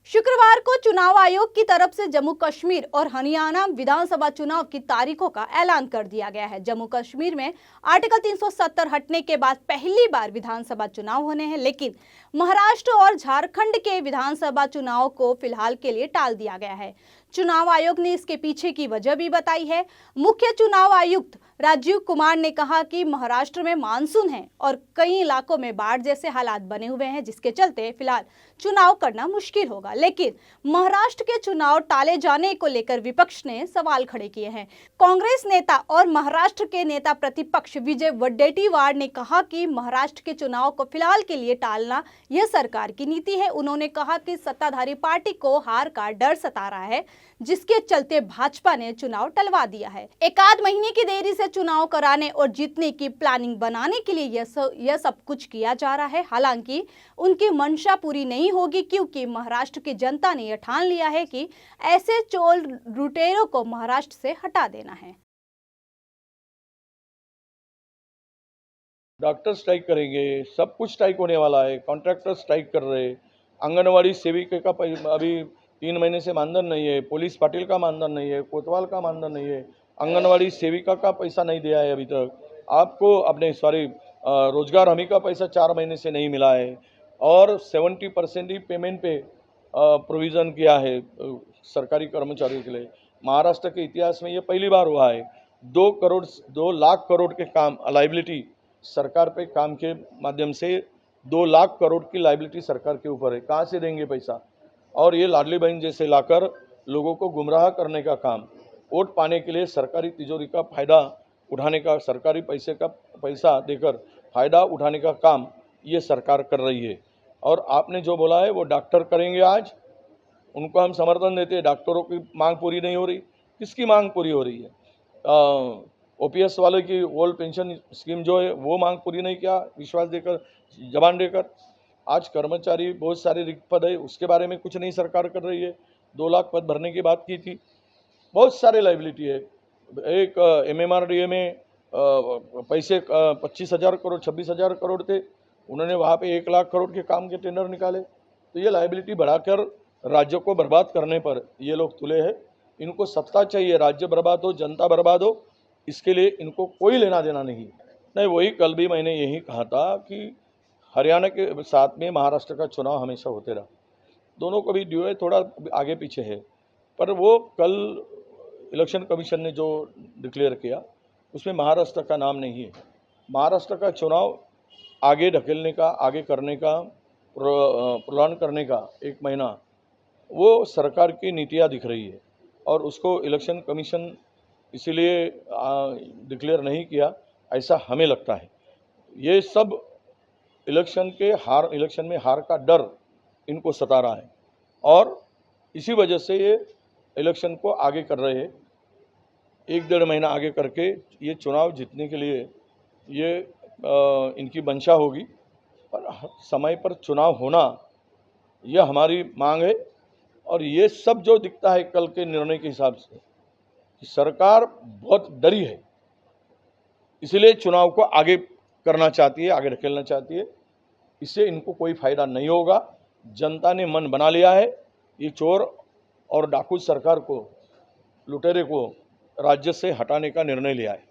शुक्रवार को चुनाव आयोग की तरफ से जम्मू कश्मीर और हरियाणा विधानसभा चुनाव की तारीखों का ऐलान कर दिया गया है। जम्मू कश्मीर में आर्टिकल 370 हटने के बाद पहली बार विधानसभा चुनाव होने हैं, लेकिन महाराष्ट्र और झारखंड के विधानसभा चुनाव को फिलहाल के लिए टाल दिया गया है। चुनाव आयोग ने इसके पीछे की वजह भी बताई है। मुख्य चुनाव आयुक्त राजीव कुमार ने कहा कि महाराष्ट्र में मानसून है और कई इलाकों में बाढ़ जैसे हालात बने हुए हैं, जिसके चलते फिलहाल चुनाव करना मुश्किल होगा। लेकिन महाराष्ट्र के चुनाव टाले जाने को लेकर विपक्ष ने सवाल खड़े किए हैं। कांग्रेस नेता और महाराष्ट्र के नेता प्रतिपक्ष विजय वडेट्टीवार ने कहा कि महाराष्ट्र के चुनाव को फिलहाल के लिए टालना यह सरकार की नीति है। उन्होंने कहा कि सत्ताधारी पार्टी को हार का डर सता रहा है, जिसके चलते भाजपा ने चुनाव टलवा दिया है। एक आध महीने की देरी से चुनाव कराने और जीतने की प्लानिंग बनाने के लिए यह सब कुछ किया जा रहा है। हालांकि उनकी मंशा पूरी नहीं होगी, क्योंकि महाराष्ट्र की जनता ने यह ठान लिया है कि ऐसे चोल लुटेरों को महाराष्ट्र से हटा देना है। डॉक्टर स्ट्राइक करेंगे, सब कुछ स्ट्राइक होने वाला है। कॉन्ट्रैक्टर स्ट्राइक कर रहे, आंगनवाड़ी सेविका का अभी 3 महीने से मानधन नहीं है, पुलिस पाटिल का मानधन नहीं है, कोतवाल का मानधन नहीं है, आंगनवाड़ी सेविका का पैसा नहीं दिया है अभी तक आपको, अपने रोजगार हमी का पैसा 4 महीने से नहीं मिला है, और 70% ही पेमेंट पे प्रोविज़न किया है सरकारी कर्मचारियों के लिए। महाराष्ट्र के इतिहास में ये पहली बार हुआ है। 2 लाख करोड़ के काम लाइबिलिटी सरकार पे काम के माध्यम से 2 लाख करोड़ की लाइबिलिटी सरकार के ऊपर है। कहाँ से देंगे पैसा? और ये लाडली बहन जैसे लाकर लोगों को गुमराह करने का काम, वोट पाने के लिए सरकारी तिजोरी का फायदा उठाने का, सरकारी पैसा देकर फायदा उठाने का काम ये सरकार कर रही है। और आपने जो बोला है वो डॉक्टर करेंगे, आज उनको हम समर्थन देते हैं। डॉक्टरों की मांग पूरी नहीं हो रही, किसकी मांग पूरी हो रही है? ओपीएस वाले की ओल्ड पेंशन स्कीम जो है वो मांग पूरी नहीं किया, विश्वास देकर, जबान देकर। आज कर्मचारी बहुत सारे रिक्त पद है, उसके बारे में कुछ नहीं सरकार कर रही है। 2 लाख पद भरने की बात की थी, बहुत सारे लाइबिलिटी है। एक एमएमआरडीए में पैसे 25,000 करोड़ 26,000 करोड़ थे, उन्होंने वहाँ पे 1 लाख करोड़ के काम के टेंडर निकाले। तो ये लाइबिलिटी बढ़ाकर राज्य को बर्बाद करने पर ये लोग तुले हैं। इनको सत्ता चाहिए, राज्य बर्बाद हो, जनता बर्बाद हो, इसके लिए इनको कोई लेना देना नहीं। वही कल भी मैंने यही कहा था कि हरियाणा के साथ में महाराष्ट्र का चुनाव हमेशा होते रहा, दोनों को भी ड्यू है, थोड़ा आगे पीछे है, पर वो कल इलेक्शन कमीशन ने जो डिक्लेयर किया उसमें महाराष्ट्र का नाम नहीं है। महाराष्ट्र का चुनाव आगे ढकेलने का, आगे करने का, प्रोलॉन करने का 1 महीना, वो सरकार की नीतियाँ दिख रही है, और उसको इलेक्शन कमीशन इसीलिए डिक्लेयर नहीं किया, ऐसा हमें लगता है। ये सब इलेक्शन में हार का डर इनको सता रहा है, और इसी वजह से ये इलेक्शन को आगे कर रहे हैं। 1-1.5 महीना आगे करके ये चुनाव जीतने के लिए ये इनकी मंशा होगी, पर समय पर चुनाव होना यह हमारी मांग है। और ये सब जो दिखता है कल के निर्णय के हिसाब से कि सरकार बहुत डरी है, इसलिए चुनाव को आगे करना चाहती है, आगे ढकेलना चाहती है। इससे इनको कोई फायदा नहीं होगा। जनता ने मन बना लिया है, ये चोर और डाकू सरकार को, लुटेरे को राज्य से हटाने का निर्णय लिया है।